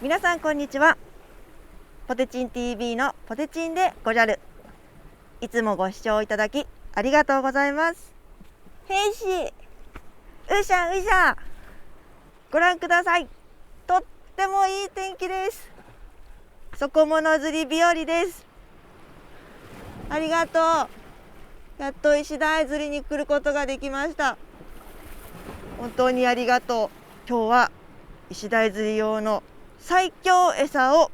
皆さんこんにちは。ポテチン TV のポテチンでごじゃる。いつもご視聴いただきありがとうございます。兵士うしゃうしゃ、ご覧ください。とってもいい天気です。底物釣り日和です。ありがとう。やっと石鯛釣りに来ることができました。本当にありがとう。今日は石鯛釣り用の最強餌を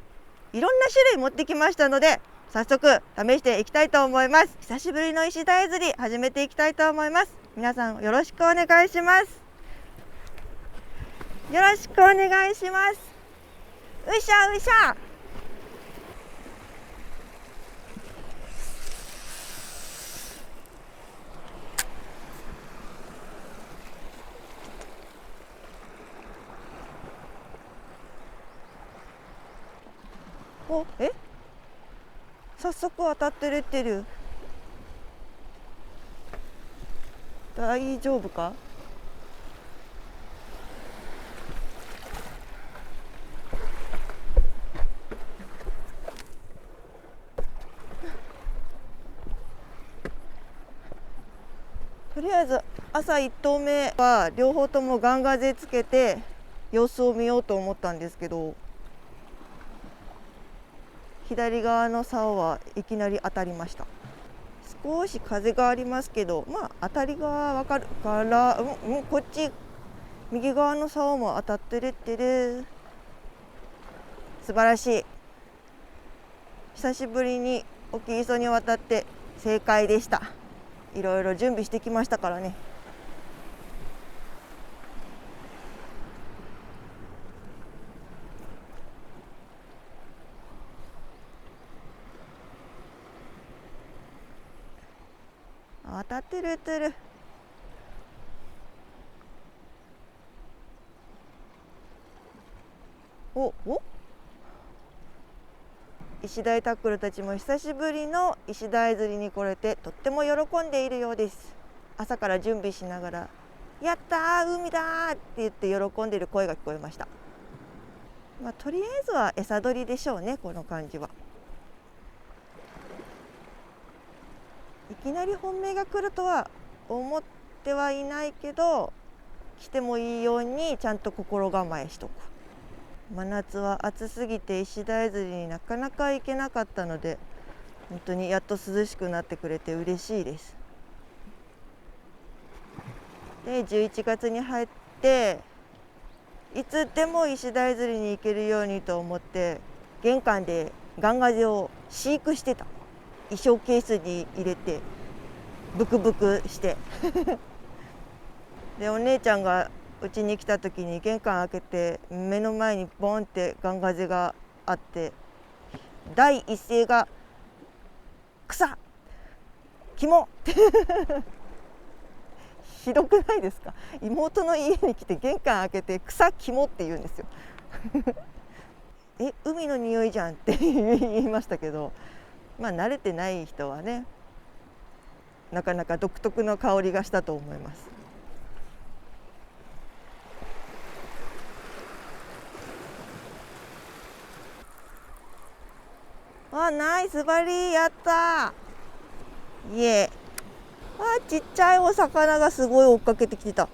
いろんな種類持ってきましたので、早速試していきたいと思います。久しぶりの石鯛釣り始めていきたいと思います。皆さんよろしくお願いします。よろしくお願いします。うしゃうしゃ。お、早速当たってる。大丈夫か？とりあえず朝1投目は両方ともガンガゼつけて様子を見ようと思ったんですけど、左側の竿はいきなり当たりました。少し風がありますけど、当たりがわかるから、こっち右側の竿も当たってる。素晴らしい。久しぶりに沖磯に渡って正解でした。いろいろ準備してきましたからね。当たってる。お石鯛タックルたちも久しぶりの石鯛釣りに来れてとっても喜んでいるようです。朝から準備しながらやったー海だーって言って喜んでいる声が聞こえました。とりあえずは餌取りでしょうね。この感じはいきなり本命が来るとは思ってはいないけど、来てもいいようにちゃんと心構えしとく。真夏は暑すぎて石鯛釣りになかなか行けなかったので、本当にやっと涼しくなってくれて嬉しいです。で11月に入っていつでも石鯛釣りに行けるようにと思って玄関でガンガゼを飼育してた。衣装ケースに入れてブクブクしてでお姉ちゃんがうちに来た時に玄関開けて目の前にボンってガンガゼがあって、第一声が「草キモ」ひどくないですか？妹の家に来て玄関開けて「草キモ」って言うんですよ海の匂いじゃんって言いましたけど、慣れてない人はね、なかなか独特の香りがしたと思います。ナイスバリー、やったー。イエー。ちっちゃいお魚がすごい追っかけてきてた。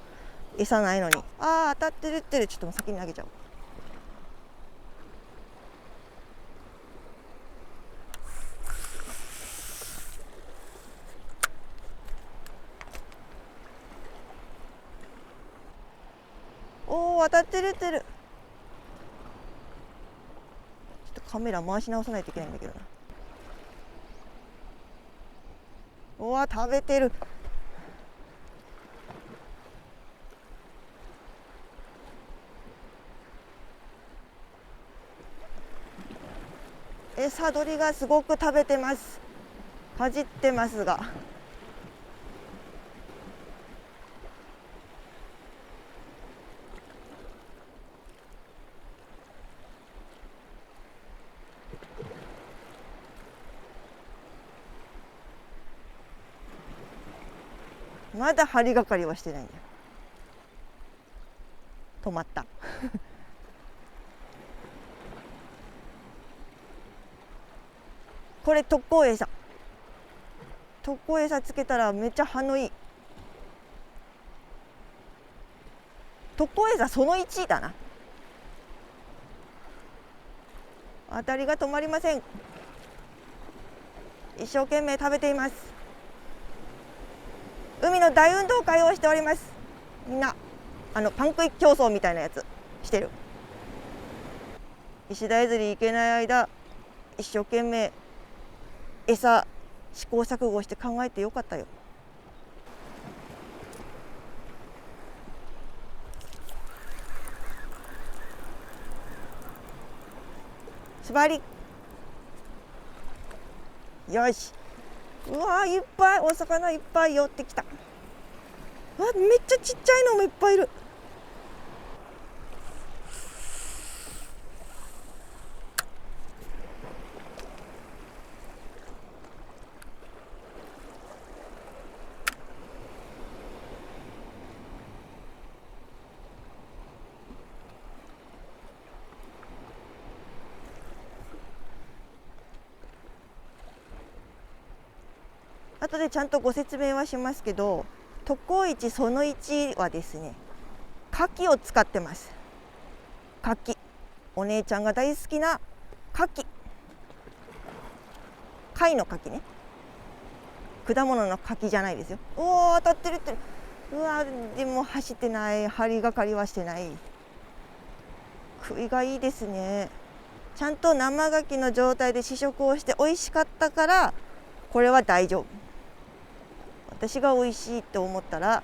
餌ないのに。当たってる。ちょっともう先にあげちゃおう。当たってる。ちょっとカメラ回し直さないといけないんだけどな。食べてる。餌取りがすごく食べてます。かじってますが、まだ針がかりはしてないんだよ。止まったこれ特攻餌つけたらめっちゃ反応いい。特攻餌その1だな。当たりが止まりません。一生懸命食べています。海の大運動会をしております。みんなパン食い競争みたいなやつしてる。石鯛釣り行けない間、一生懸命餌試行錯誤して考えてよかったよ。すばり。よし。うわー、いっぱいお魚いっぱい寄ってきた。めっちゃちっちゃいのもいっぱいいる。後でちゃんとご説明はしますけど、特攻市その1はですね、牡蠣を使ってます。牡蠣、お姉ちゃんが大好きな牡蠣、貝の牡蠣ね、果物の柿じゃないですよ。おお、当たってるってる。うわ、でも走ってない、針がかりはしてない。食いがいいですね。ちゃんと生牡蠣の状態で試食をして美味しかったから、これは大丈夫。私が美味しいと思ったら、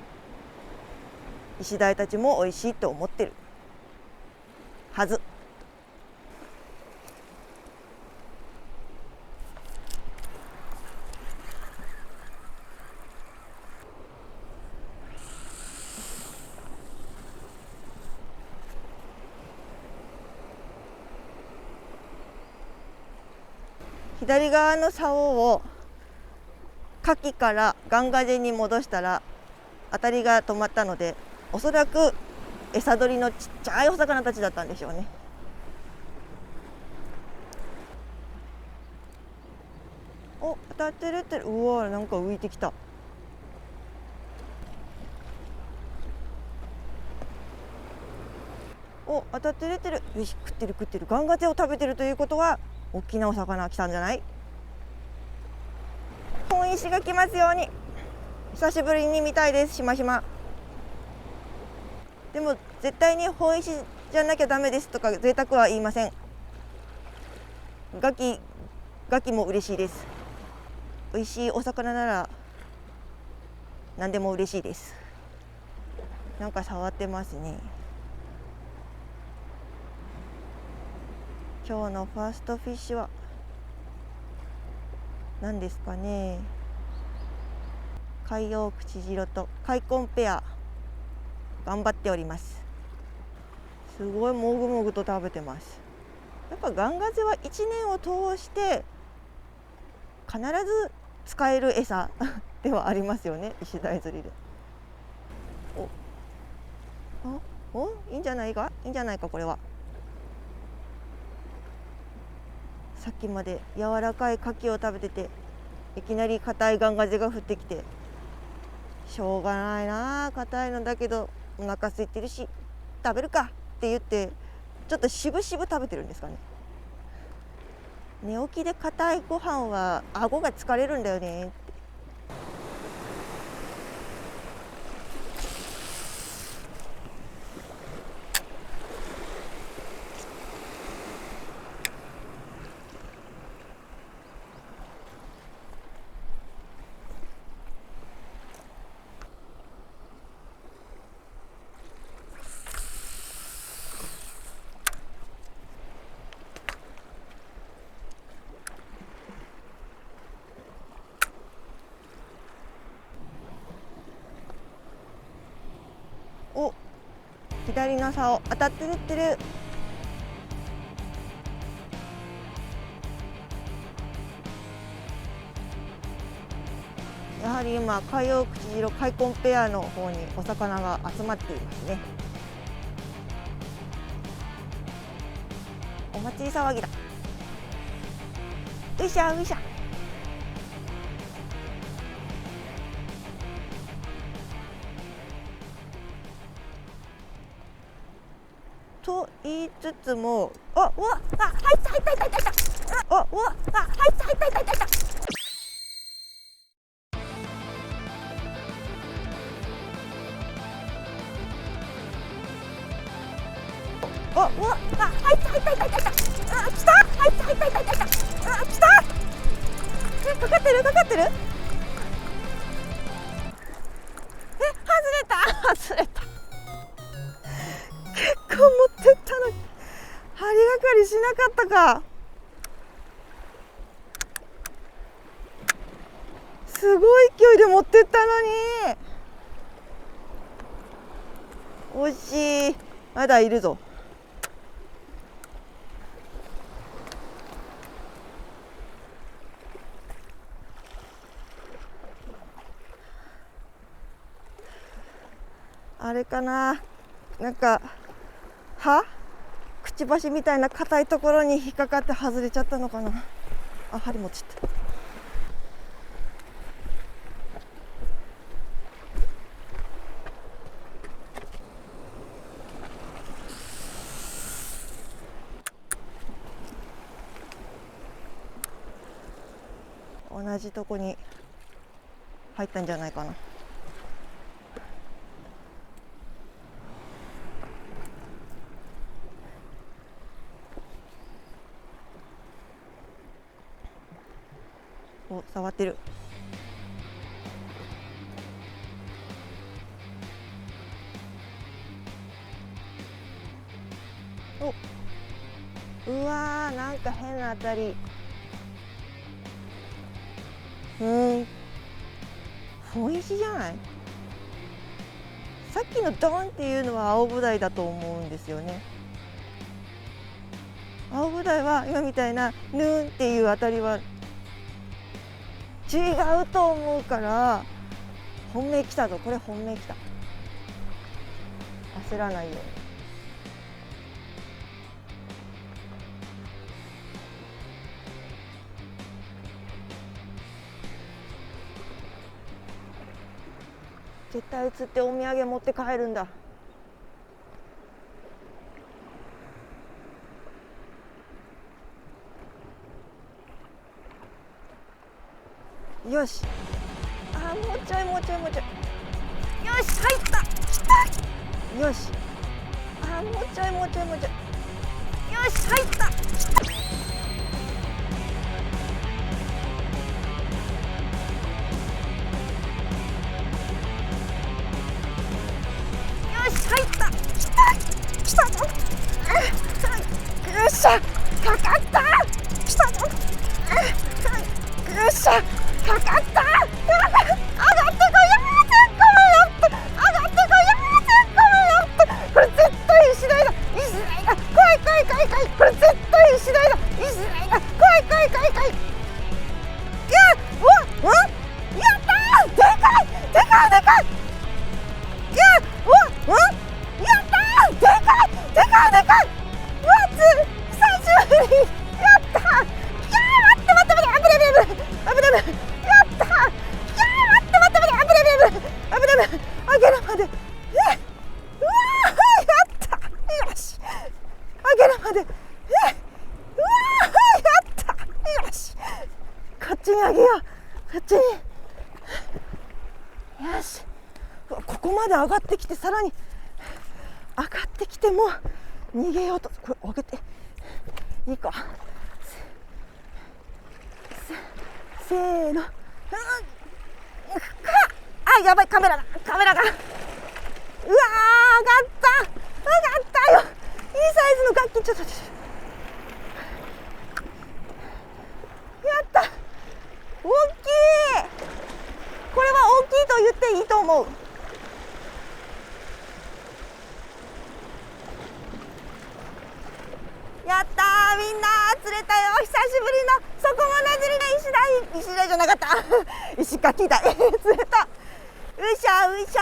石鯛たちも美味しいと思ってるはず。左側の竿を牡蠣からガンガゼに戻したら当たりが止まったので、おそらく餌取りのちっちゃいお魚たちだったんでしょうね。お、当たってるってる。うわ、なんか浮いてきた。お、当たってるってる。よし、食ってる食ってる。ガンガゼを食べてるということは大きなお魚来たんじゃない？本石が来ますように。久しぶりに見たいです。しましま。でも絶対に本石じゃなきゃダメですとか贅沢は言いません。ガキも嬉しいです。美味しいお魚なら何でも嬉しいです。なんか触ってますね。今日のファーストフィッシュは何ですかね。海洋口白とカイコンペア頑張っております。すごいもぐもぐと食べてます。やっぱガンガゼは1年を通して必ず使える餌ではありますよね、石鯛釣りで。いいんじゃないか、いいんじゃないか。これはさっきまで柔らかい牡蠣を食べてて、いきなり硬いガンガゼが降ってきて、しょうがないな、硬いのだけどお腹空いてるし食べるかって言ってちょっとしぶしぶ食べてるんですかね。寝起きで硬いご飯は顎が疲れるんだよね。お、左の竿当たってるってる。やはり今海洋口白カイコンペアの方にお魚が集まっていますね。お祭り騒ぎだ。ういしゃういしゃ。と言いつつも、うわ、入った入った入った入った、入った入った入った入った。入った入った入った入った。来た。入った入った入った入った。来た。かかってるかかってる。外れた。結構持ってったのに針がかりしなかったか。すごい勢いで持ってったのに惜しい。まだいるぞ。あれかな、なんかくちばしみたいな硬いところに引っかかって外れちゃったのかな。あ、針持ちった。同じとこに入ったんじゃないかな。お、触ってる。お、うわー、なんか変な当たり。本石じゃない？さっきのドンっていうのは青ブダイだと思うんですよね。青ブダイは今みたいなヌーンっていう当たりは違うと思うから、本命来たぞ。これ本命来た。焦らないように。絶対釣ってお土産持って帰るんだ。よし。あ、もうちょいもうちょいもうちょい。よし、入った。来た。よし。あ、もうちょいもうちょいもうちょい。よし、入った。よし、入った。来た。来たぞ。よっしゃ、かかった。来たぞ。よっしゃ、かかった。上がってこい。上がってこい。上がってこい。これ絶対石鯛だ。石鯛だ。怖い怖い怖い怖い。これ絶対石鯛だ。石鯛だ。怖い怖い怖い怖い。いや、やったー。でかいでかいでかい。いや、やったー。でかいでかいでかい。久しぶり。やったー。いやー、待って待って待って、危ない危ない危ない。やったー。いやー、待って待って待って、危ない危ない危ない危ない。あげるまで。うわー、やった。よし。あげるまで。うわー、やった。よし。こっちにあげよう。こっちに。よし。ここまで上がってきて、さらに上がってきても逃げようと。これ上げていいか。せーの。あ、やばい、カメラが。うわー、上がったよ。いいサイズの楽器。ちょっとやった。大きい。これは大きいと言っていいと思う。やったー、みんな釣れたよ。久しぶりのそこまなじりの石鯛じゃなかった石垣鯛釣れた。うしゃうしゃ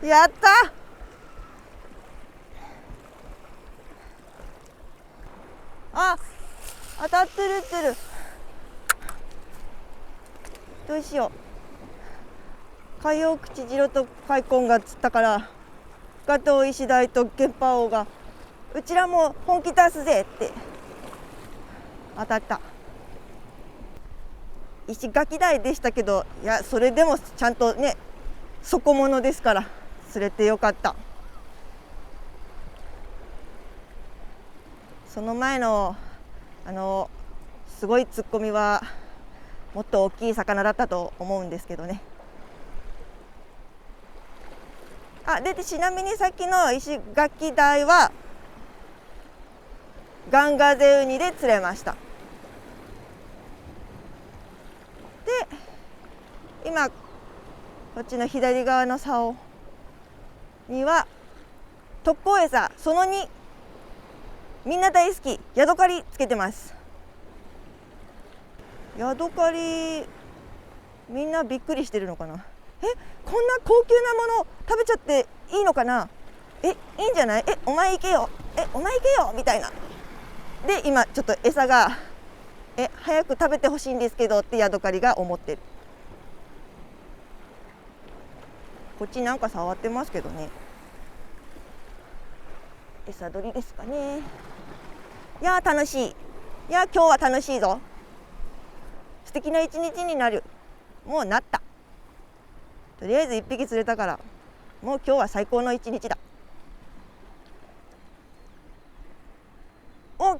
やった。あ、当たってるってる。どうしよう。海洋口ジロとカイコンが釣ったから加藤石大とケンパ王がうちらも本気出すぜって当たった。石垣台でしたけど、いやそれでもちゃんとね底物ですから釣れてよかった。その前のすごいツッコミはもっと大きい魚だったと思うんですけどね。でちなみにさっきの石垣台はガンガゼウニで釣れました。で今こっちの左側の竿には特攻餌その2、みんな大好きヤドカリつけてます。ヤドカリみんなびっくりしてるのかな。こんな高級なもの食べちゃっていいのかな、いいんじゃない、お前行けよ、お前行けよみたいな。で今ちょっと餌が早く食べてほしいんですけどってヤドカリが思ってる。こっちなんか触ってますけどね。餌取りですかね。いや楽しい。いや今日は楽しいぞ。素敵な一日になる。もうなった。とりあえず1匹釣れたからもう今日は最高の一日だ。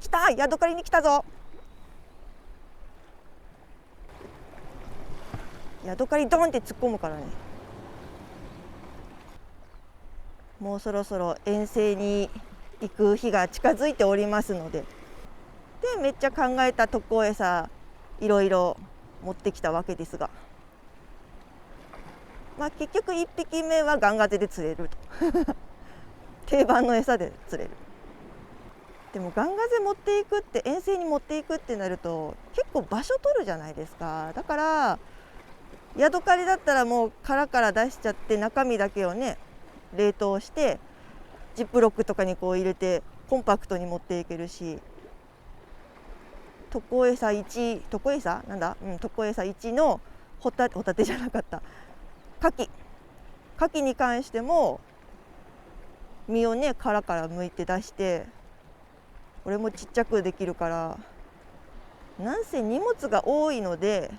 来た、ヤドカリに来たぞ。ヤドカリドンって突っ込むからね。もうそろそろ遠征に行く日が近づいておりますので、めっちゃ考えた特攻餌いろいろ持ってきたわけですが、結局1匹目はガンガゼで釣れると定番の餌で釣れる。でもガンガゼ持っていくって遠征に持っていくってなると結構場所取るじゃないですか。だからヤドカリだったらもう殻から出しちゃって中身だけをね冷凍してジップロックとかにこう入れてコンパクトに持っていけるし、特攻餌1特攻餌なんだ、特攻餌1のホタテじゃなかったカキに関しても身をね殻から剥いて出してこれもちっちゃくできるから、なんせ荷物が多いので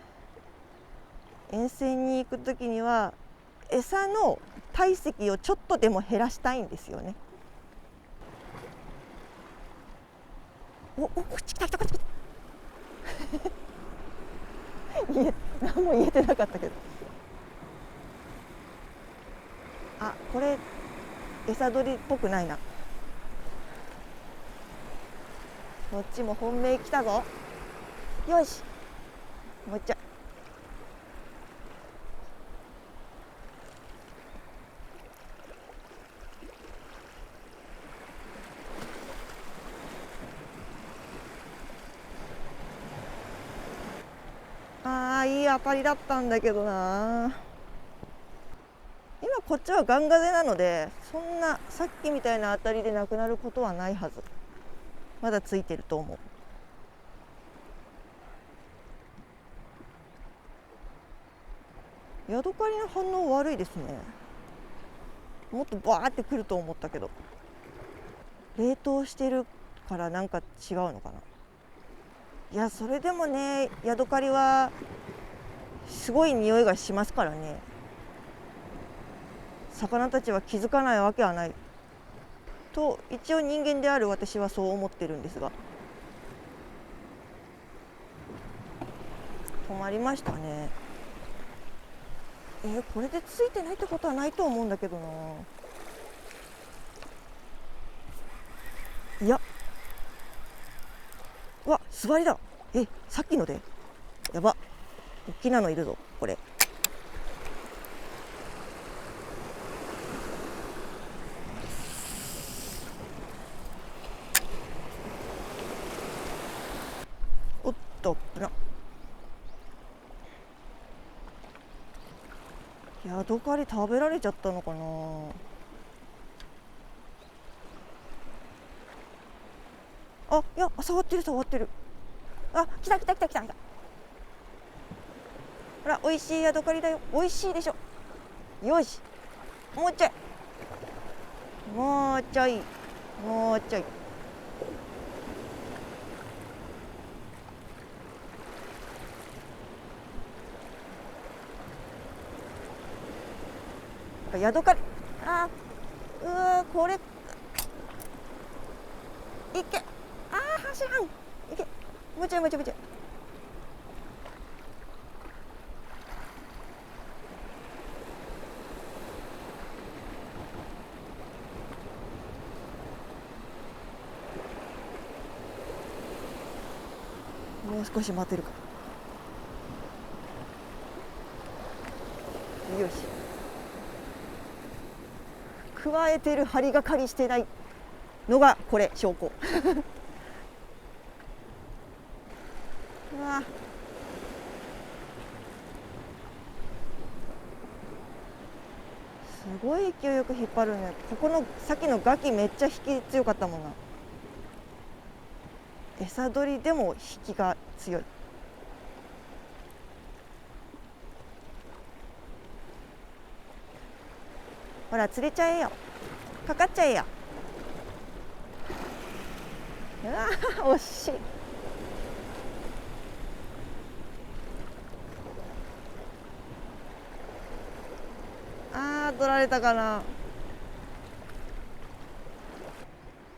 遠征に行く時には餌の体積をちょっとでも減らしたいんですよね。こっち来た来た来た何も言えてなかったけど、これ餌取りっぽくないな。こっちも本命来たぞ。よしもう一丁。いい当たりだったんだけどな。今こっちはガンガゼなのでそんなさっきみたいな当たりでなくなることはないはず。まだついてると思う。ヤドカリの反応悪いですね。もっとバーってくると思ったけど冷凍してるからなんか違うのかな。いやそれでもねヤドカリはすごい匂いがしますからね。魚たちは気づかないわけはないと一応人間である私はそう思ってるんですが、止まりましたね。これでついてないってことはないと思うんだけどな。いや座りだ。さっきのでやば、大きなのいるぞこれ。おっと危な。ヤドカリ食べられちゃったのかな。いや触ってる触ってる。来た来た来た来た来た。ほら美味しいヤドカリだよ。美味しいでしょ。よしもうちょいもうちょい、もうちょい。ヤドカリ、これいけ、走らん、いけ、もうちょいもうちょいもうちょい。もう少し待てるか。よし。加えてる針がかりしてないのがこれ証拠。うわ、すごい勢いよく引っ張るね。ここのさっきのガキめっちゃ引き強かったもんな。餌取りでも引きが強い。ほら釣れちゃえよ、かかっちゃえよ。うわ、惜しい。取られたかな。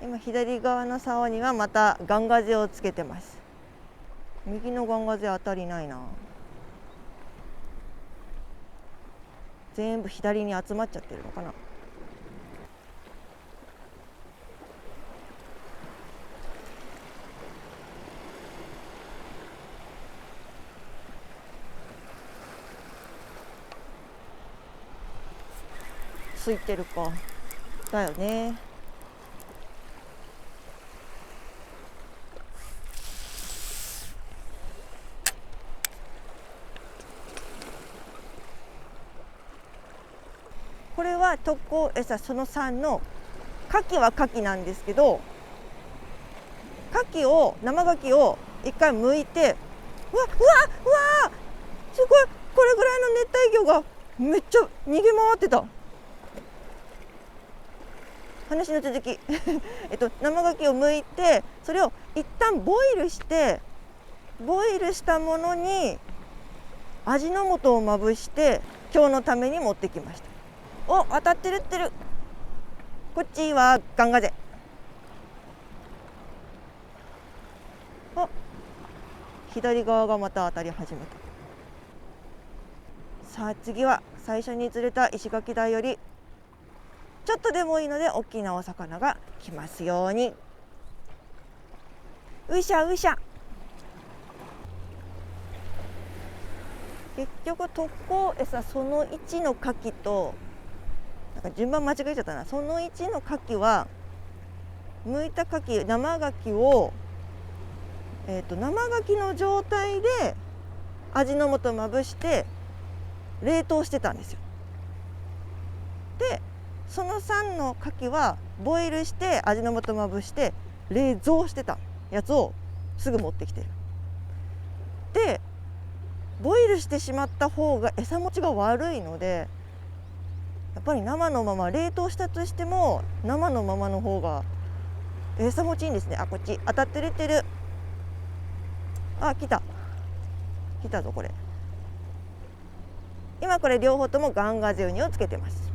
今左側の竿にはまたガンガゼをつけてます。右のガンガゼ当たりないな。全部左に集まっちゃってるのかな。ついてるか。だよね。これは特攻餌その3の牡蠣は牡蠣なんですけど、生牡蠣を一回剥いて、うわすごい、これぐらいの熱帯魚がめっちゃ逃げ回ってた。話の続き生牡蠣を剥いて、それを一旦ボイルしたものに味の素をまぶして今日のために持ってきました。お、当たってるってる。こっちはガンガゼ。あ、左側がまた当たり始めた。さあ次は最初に釣れた石垣台よりちょっとでもいいので大きなお魚が来ますように。うしゃうしゃ。結局特攻餌その1の牡蠣となんか順番間違えちゃったな。その1の牡蠣は剥いた生牡蠣を、生牡蠣の状態で味の素まぶして冷凍してたんですよ。でその3の牡蠣はボイルして味の素まぶして冷蔵してたやつをすぐ持ってきてる。でボイルしてしまった方が餌持ちが悪いので、やっぱり生のまま冷凍したとしても生のままの方が餌持ちいいんですね。こっち当たってるってる。来たぞこれ。今これ両方ともガンガゼウニをつけてます。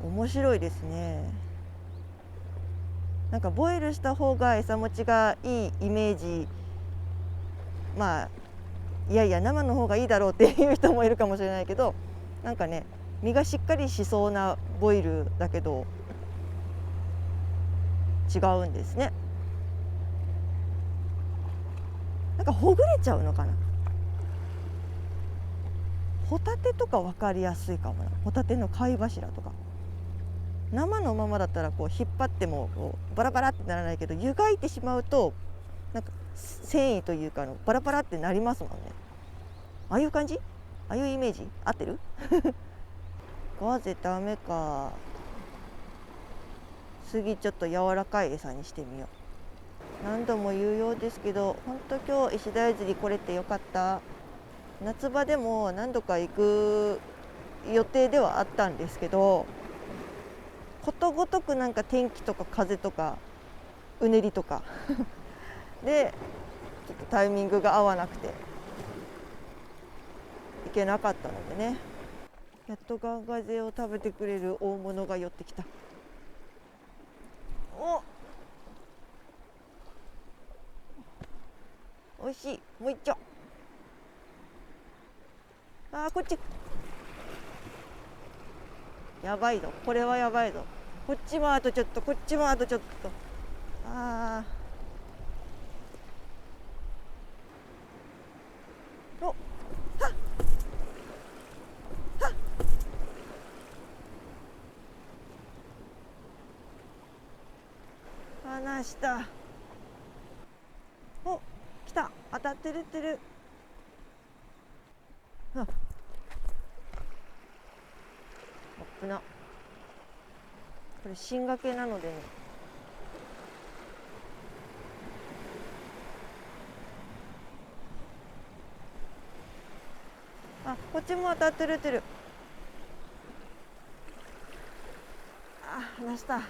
面白いですね。なんかボイルした方が餌持ちがいいイメージ、いやいや生の方がいいだろうっていう人もいるかもしれないけど、なんかね身がしっかりしそうなボイルだけど違うんですね。なんかほぐれちゃうのかな。ホタテとか分かりやすいかもな。ホタテの貝柱とか生のままだったらこう引っ張ってもこうバラバラってならないけど、湯がいてしまうとなんか繊維というかバラバラってなりますもんね。ああいう感じ、ああいうイメージ合ってる？ガゼダメか。次ちょっと柔らかい餌にしてみよう。何度も言うようですけど、本当今日石鯛釣り来れてよかった。夏場でも何度か行く予定ではあったんですけど、ことごとくなんか天気とか風とかうねりとかでちょっとタイミングが合わなくて行けなかったのでね、やっとガンガゼを食べてくれる大物が寄ってきた。おいしい。もう一丁。こっちやばいぞ、これはやばいぞ。こっちもあとちょっと、こっちもあとちょっと。おっ、離した。お、来た。当たってるってる。危な。これ新掛けなのでね、こっちも当たってるってる。離した。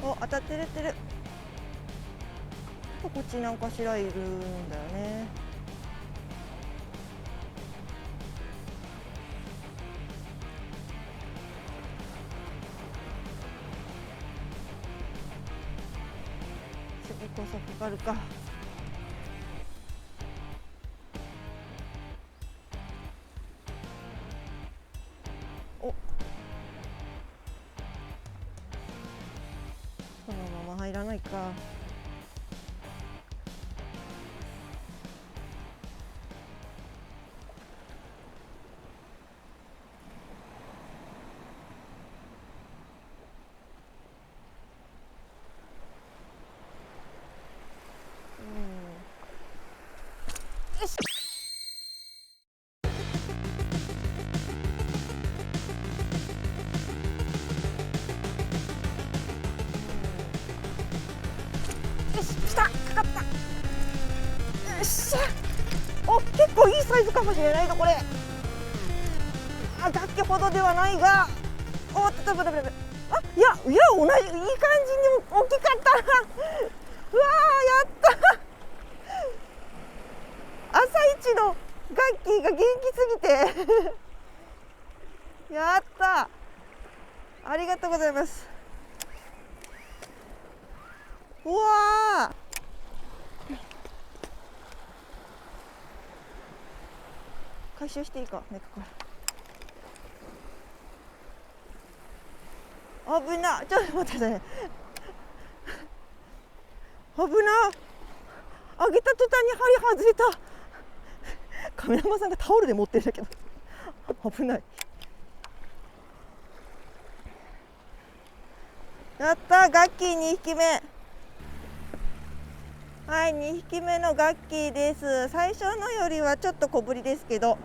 お、当たってるってる。こっちなんかしらいるんだよね。次こそかかるか。お、このまま入らないか。よし。よし、来た、かかった。よっしゃ。お、結構いいサイズかもしれないぞこれ。楽器ほどではないが、おっと、いや、同じ、いい感じに大きかったな。うわー、やった朝一のガッキーが元気すぎてやった、ありがとうございます。うわー、回収していいか、ね、危な、ちょっと待ってね危な、上げた途端に針外れた。カメラマンさんがタオルで持ってるんだけど危ない。やった、ガッキー2匹目。はい、2匹目のガッキーです。最初のよりはちょっと小ぶりですけど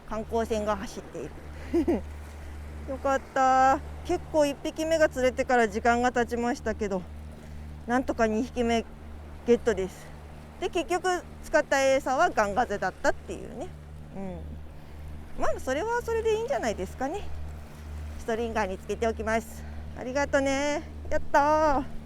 観光船が走っているよかった。結構1匹目が釣れてから時間が経ちましたけど、なんとか2匹目ゲットです。で、結局使った餌はガンガゼだったっていうね。まあそれはそれでいいんじゃないですかね。ストリンガーにつけておきます。ありがとね。やったー。